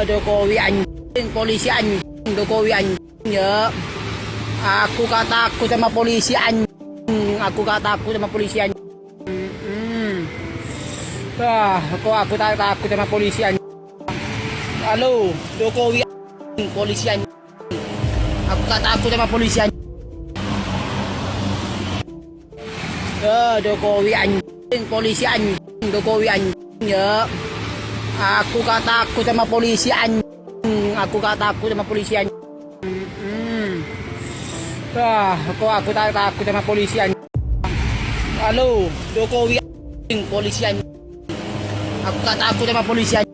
Jokowi anjing, polisi anjing, Jokowi anjing ya. Aku gak takut sama polisi anjing. Aku gak takut sama polisi anjing. Kok aku tak takut sama polisi anjing. Halo, Jokowi anjing, polisi anjing. Aku gak takut sama polisi anjing. Jokowi anjing, polisi anjing, Jokowi anjing ya. Aku gak takut sama polisi anjing. Aku gak takut sama polisi anjing. Kok aku tak takut sama polisi anjing. Halo, Jokowi anjing, polisi anjing. Aku gak takut sama polisi anjing.